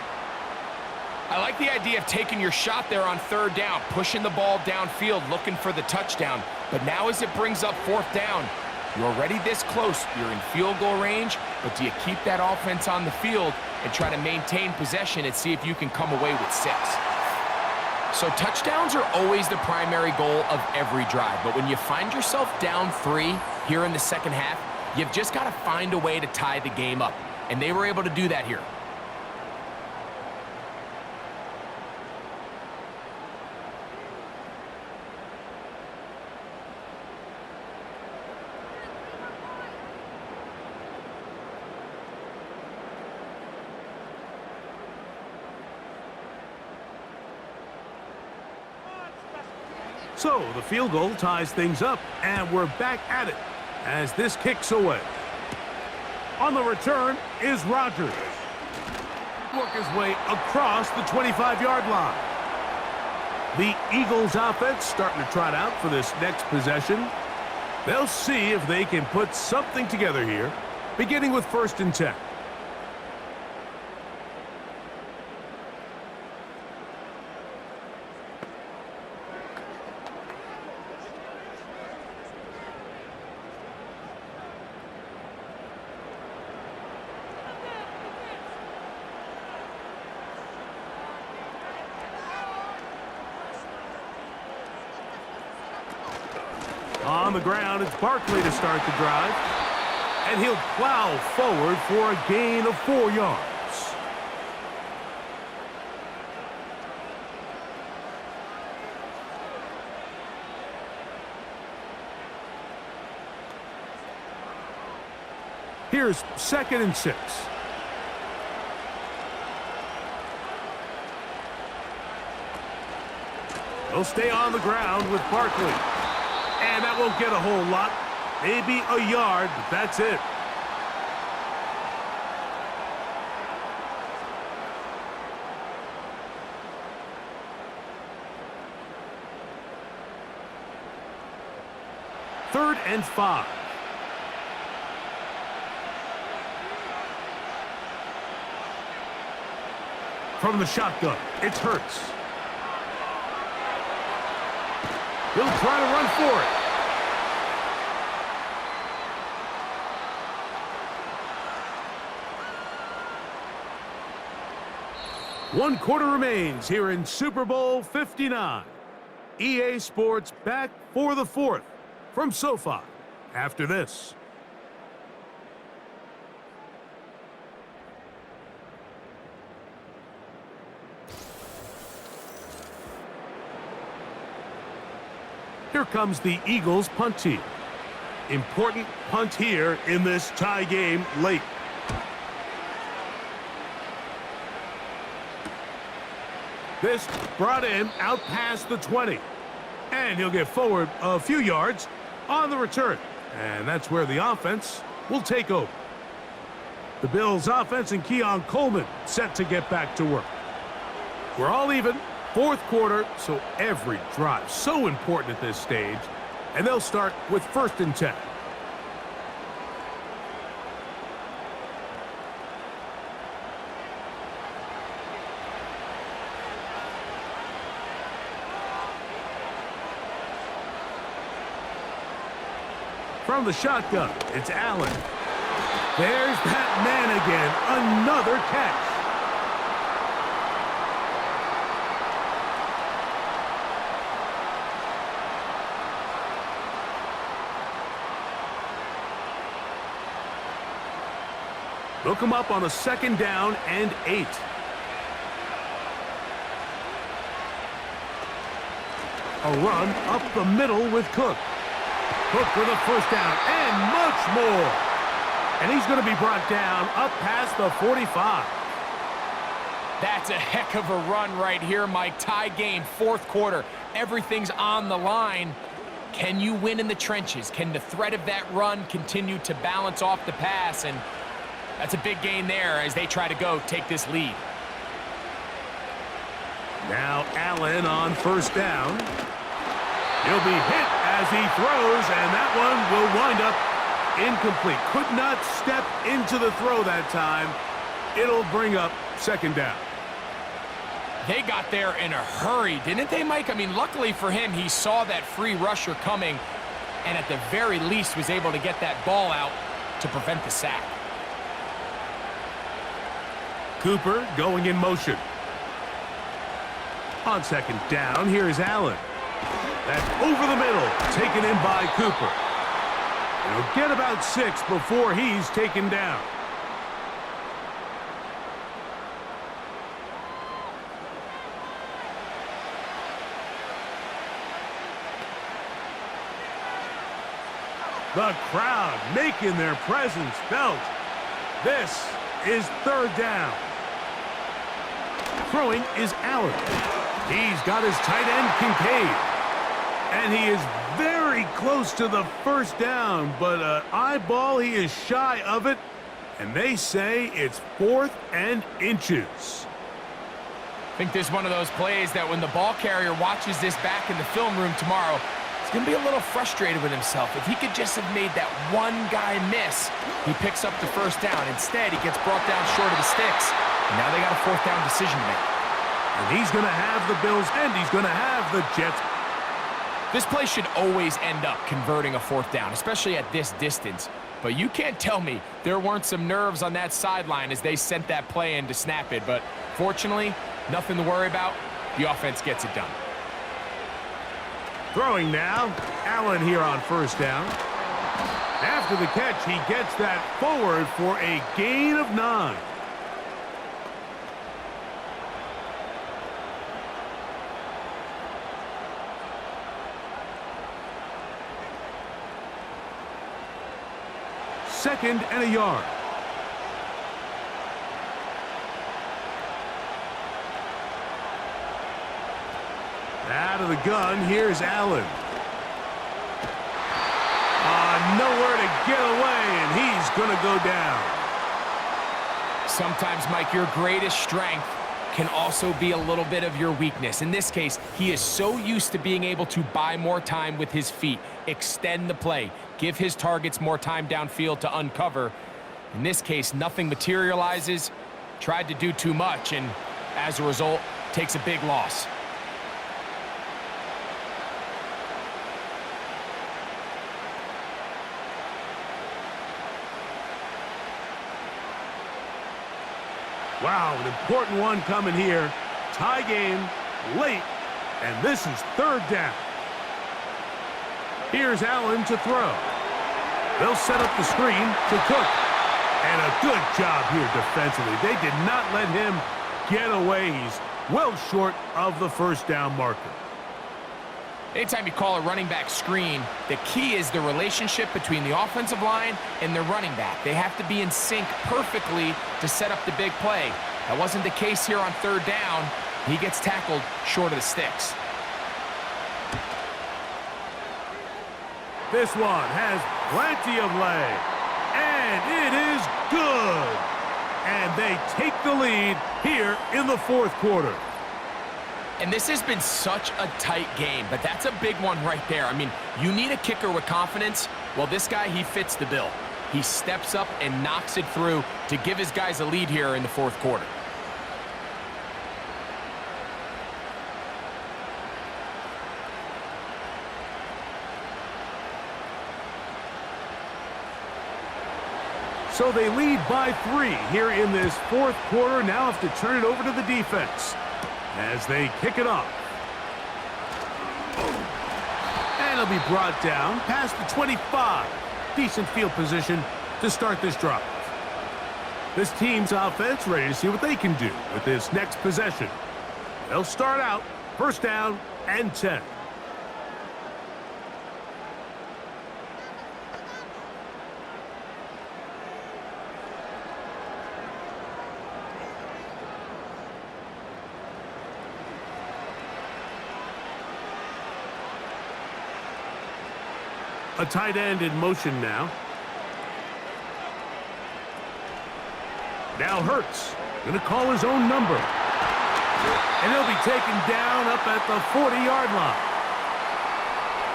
Speaker 3: I like the idea of taking your shot there on third down, pushing the ball downfield, looking for the touchdown. But now as it brings up fourth down, you're already this close. You're in field goal range, but do you keep that offense on the field and try to maintain possession and see if you can come away with 6? So touchdowns are always the primary goal of every drive, but when you find yourself down 3 here in the second half, you've just got to find a way to tie the game up, and they were able to do that here.
Speaker 2: So the field goal ties things up, and we're back at it as this kicks away. On the return is Rodgers. Work his way across the 25-yard line. The Eagles offense starting to trot out for this next possession. They'll see if they can put something together here, beginning with 1st and 10. On the ground, it's Barkley to start the drive. And he'll plow forward for a gain of 4 yards. Here's 2nd and 6. He'll stay on the ground with Barkley. And that won't get a whole lot. Maybe a yard, but that's it. Third and 5. From the shotgun, it's Hurts. He'll try to run for it. One quarter remains here in Super Bowl 59. EA Sports back for the 4th from SoFi after this. Here comes the Eagles punt team. Important punt here in this tie game late. This brought in out past the 20. And he'll get forward a few yards on the return. And that's where the offense will take over. The Bills offense and Keon Coleman set to get back to work. We're all even. 4th quarter, so every drive so important at this stage. And they'll start with 1st and 10. from the shotgun. It's Allen. There's that man again. Another catch. Look him up on a 2nd down and 8. A run up the middle with Cook. Cook for the 1st down and much more. And he's going to be brought down up past the 45.
Speaker 3: That's a heck of a run right here, Mike. Tie game, 4th quarter. Everything's on the line. Can you win in the trenches? Can the threat of that run continue to balance off the pass? And that's a big gain there as they try to take this lead.
Speaker 2: Now Allen on 1st down. He'll be hit as he throws, and that one will wind up incomplete. Could not step into the throw that time. It'll bring up 2nd down.
Speaker 3: They got there in a hurry, didn't they, Mike? I mean, luckily for him, he saw that free rusher coming and at the very least was able to get that ball out to prevent the sack.
Speaker 2: Cooper going in motion. On 2nd down, here's Allen. That's over the middle, taken in by Cooper. He'll get about 6 before he's taken down. The crowd making their presence felt. This is 3rd down. Throwing is Allen. He's got his tight end, Kincaid. And he is very close to the 1st down, but eyeball, he is shy of it. And they say it's 4th and inches.
Speaker 3: I think this is one of those plays that when the ball carrier watches this back in the film room tomorrow, he's going to be a little frustrated with himself. If he could just have made that one guy miss, he picks up the 1st down. Instead, he gets brought down short of the sticks. And now they got a 4th down decision to make.
Speaker 2: And he's going to have the Bills, and he's going to have the Jets.
Speaker 3: This play should always end up converting a 4th down, especially at this distance. But you can't tell me there weren't some nerves on that sideline as they sent that play in to snap it. But fortunately, nothing to worry about. The offense gets it done.
Speaker 2: Throwing now, Allen here on 1st down. After the catch, he gets that forward for a gain of 9. Second and a yard. Out of the gun, here's Allen. Nowhere to get away, and he's going to go down.
Speaker 3: Sometimes, Mike, your greatest strength can also be a little bit of your weakness. In this case, he is so used to being able to buy more time with his feet, extend the play, give his targets more time downfield to uncover. In this case, nothing materializes, tried to do too much, and as a result, takes a big loss.
Speaker 2: Wow, an important one coming here. Tie game, late, and this is 3rd down. Here's Allen to throw. They'll set up the screen to Cook. And a good job here defensively. They did not let him get away. He's well short of the 1st down marker.
Speaker 3: Anytime you call a running back screen, the key is the relationship between the offensive line and the running back. They have to be in sync perfectly to set up the big play. That wasn't the case here on 3rd down. He gets tackled short of the sticks.
Speaker 2: This one has plenty of leg, and it is good. And they take the lead here in the 4th quarter.
Speaker 3: And this has been such a tight game, but that's a big one right there. I mean, you need a kicker with confidence. Well, this guy, he fits the bill. He steps up and knocks it through to give his guys a lead here in the 4th quarter.
Speaker 2: So they lead by 3 here in this fourth quarter. Now have to turn it over to the defense as they kick it off. And it'll be brought down past the 25. Decent field position to start this drive. This team's offense ready to see what they can do with this next possession. They'll start out first down and 10. A tight end in motion now. Now Hurts going to call his own number. And he'll be taken down up at the 40-yard line.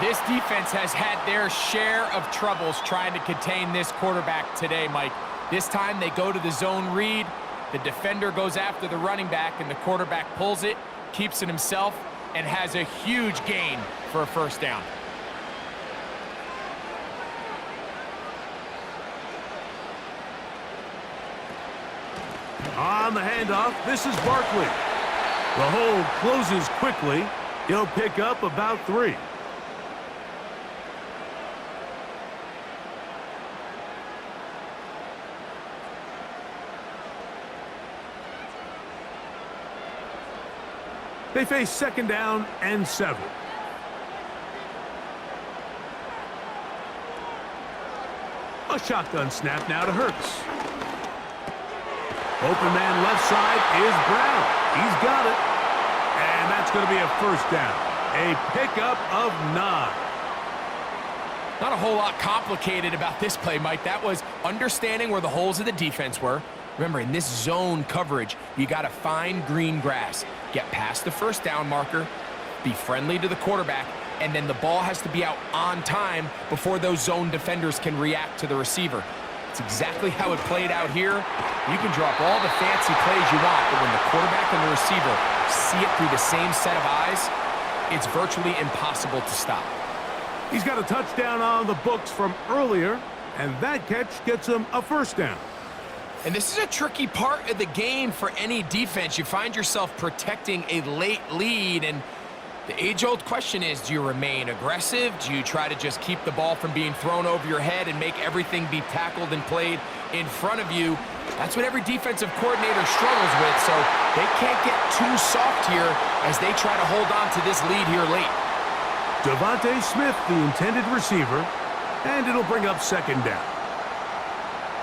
Speaker 3: This defense has had their share of troubles trying to contain this quarterback today, Mike. This time they go to the zone read. The defender goes after the running back, and the quarterback pulls it, keeps it himself, and has a huge gain for a first down.
Speaker 2: On the handoff, this is Barkley. The hole closes quickly. He'll pick up about 3. They face second down and 7. A shotgun snap now to Hurts. Open man left side is Brown. He's got it. And that's going to be a first down. A pickup of 9.
Speaker 3: Not a whole lot complicated about this play, Mike. That was understanding where the holes of the defense were. Remember, in this zone coverage, you got to find green grass. Get past the first down marker, be friendly to the quarterback, and then the ball has to be out on time before those zone defenders can react to the receiver. It's exactly how it played out here. You can drop all the fancy plays you want, but when the quarterback and the receiver see it through the same set of eyes, it's virtually impossible to stop.
Speaker 2: He's got a touchdown on the books from earlier, and that catch gets him a first down.
Speaker 3: And this is a tricky part of the game for any defense. You find yourself protecting a late lead, and the age-old question is, do you remain aggressive? Do you try to just keep the ball from being thrown over your head and make everything be tackled and played in front of you? That's what every defensive coordinator struggles with, so they can't get too soft here as they try to hold on to this lead here late.
Speaker 2: Devontae Smith, the intended receiver, and it'll bring up second down.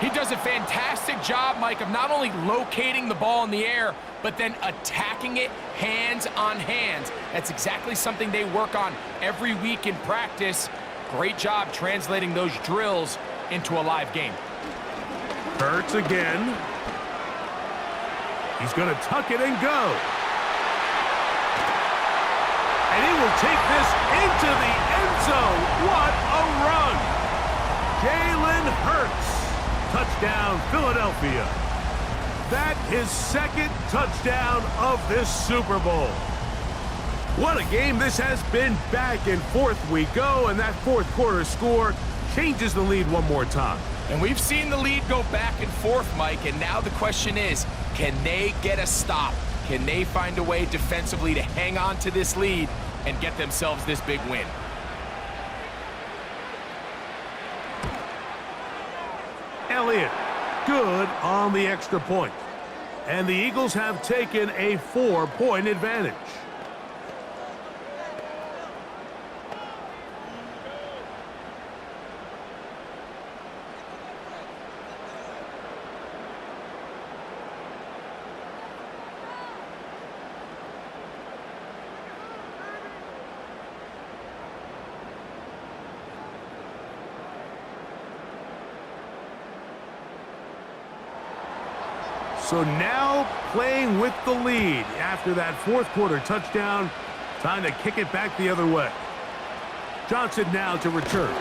Speaker 3: He does a fantastic job, Mike, of not only locating the ball in the air, but then attacking it hands on hands. That's exactly something they work on every week in practice. Great job translating those drills into a live game.
Speaker 2: Hurts again. He's going to tuck it and go. And he will take this into the end zone. What a run! Jalen Hurts. Touchdown, Philadelphia. That his second touchdown of this Super Bowl. What a game this has been. Back and forth we go, and that fourth quarter score changes the lead one more time.
Speaker 3: And we've seen the lead go back and forth, Mike, and now the question is, can they get a stop? Can they find a way defensively to hang on to this lead and get themselves this big win?
Speaker 2: Elliott, good on the extra point. And the Eagles have taken a 4-point advantage. So now playing with the lead after that fourth quarter touchdown. Time to kick it back the other way. Johnson now to return.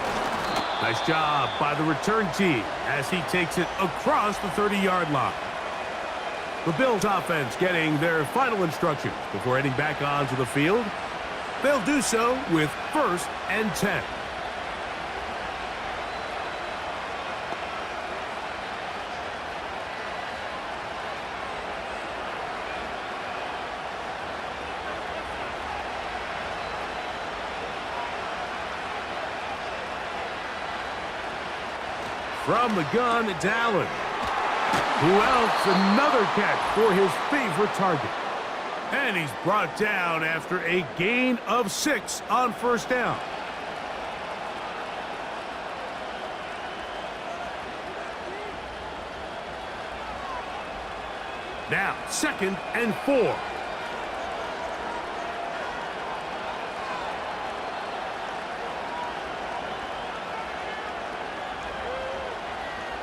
Speaker 2: Nice job by the return team as he takes it across the 30-yard line. The Bills offense getting their final instructions before heading back onto the field. They'll do so with 1st and 10. From the gun, it's Allen. Who else? Another catch for his favorite target. And he's brought down after a gain of 6 on first down. Now, 2nd and 4.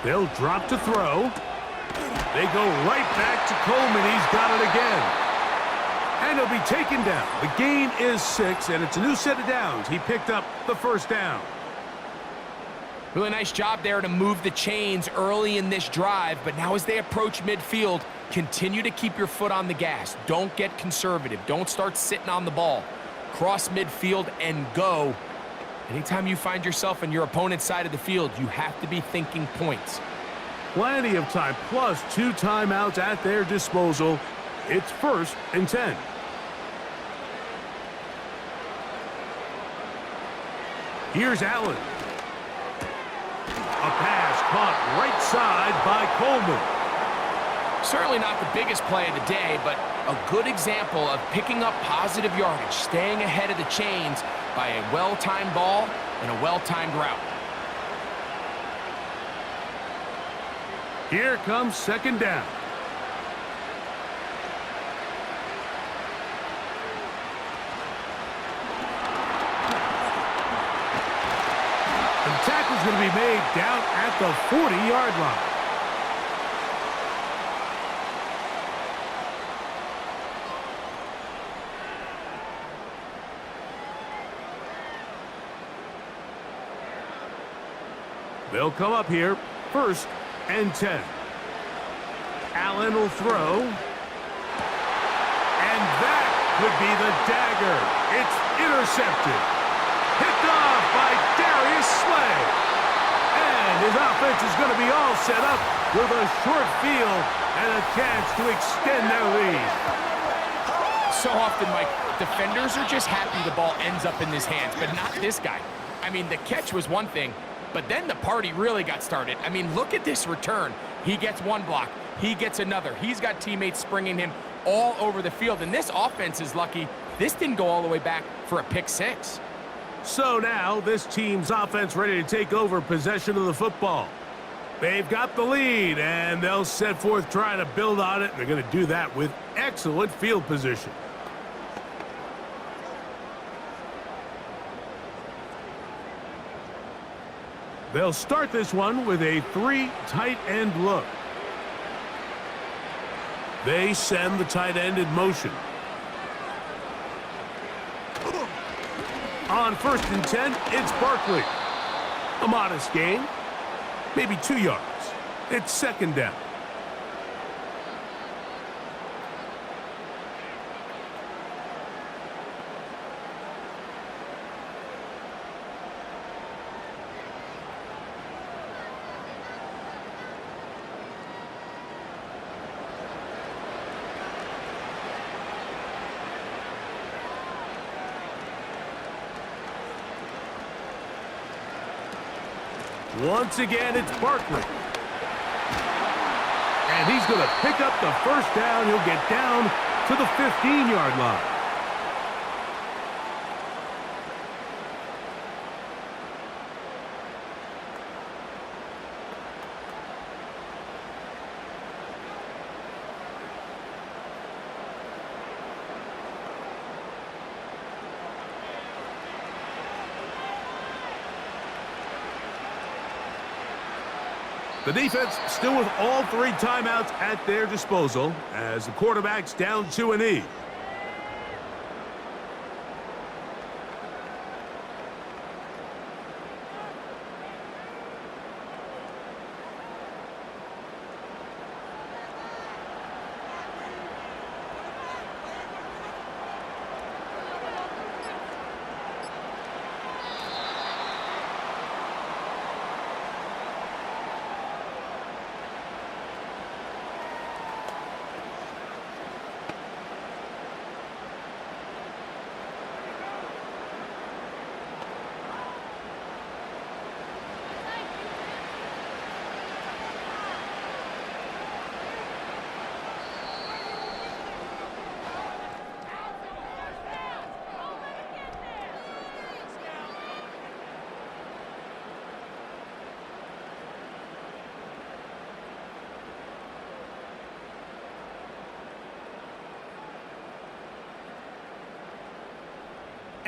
Speaker 2: They'll drop to throw. They go right back to Coleman. He's got it again. And he'll be taken down. The gain is 6, and it's a new set of downs. He picked up the first down.
Speaker 3: Really nice job there to move the chains early in this drive, but now as they approach midfield, continue to keep your foot on the gas. Don't get conservative. Don't start sitting on the ball. Cross midfield and go. Anytime you find yourself on your opponent's side of the field, you have to be thinking points.
Speaker 2: Plenty of time, plus 2 timeouts at their disposal. It's 1st and 10. Here's Allen. A pass caught right side by Coleman.
Speaker 3: Certainly not the biggest play of the day, but a good example of picking up positive yardage, staying ahead of the chains by a well-timed ball and a well-timed route.
Speaker 2: Here comes 2nd down. And the tackle's going to be made down at the 40-yard line. They'll come up here, 1st and 10. Allen will throw. And that could be the dagger. It's intercepted. Picked off by Darius Slay. And his offense is going to be all set up with a short field and a chance to extend their lead.
Speaker 3: So often, Mike, defenders are just happy the ball ends up in his hands, but not this guy. I mean, the catch was one thing, but then the party really got started. I mean, look at this return. He gets one block. He gets another. He's got teammates springing him all over the field. And this offense is lucky. This didn't go all the way back for a pick 6.
Speaker 2: So now this team's offense ready to take over possession of the football. They've got the lead, and they'll set forth trying to build on it. They're going to do that with excellent field position. They'll start this one with a 3 tight end look. They send the tight end in motion. On 1st and 10, it's Barkley. A modest gain, maybe 2 yards. It's 2nd down. Once again, it's Barkley. And he's going to pick up the first down. He'll get down to the 15-yard line. The defense still with all 3 timeouts at their disposal as the quarterback's down to a knee.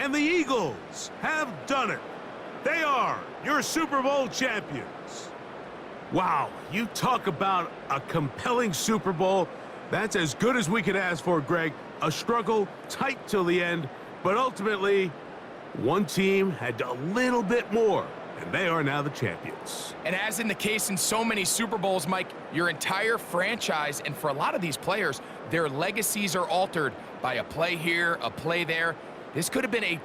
Speaker 2: And the Eagles have done it. They are your Super Bowl champions. Wow, you talk about a compelling Super Bowl. That's as good as we could ask for, Greg. A struggle, tight till the end, but ultimately, one team had a little bit more, and they are now the champions.
Speaker 3: And as in the case in so many Super Bowls, Mike, your entire franchise, and for a lot of these players, their legacies are altered by a play here, a play there. This could have been a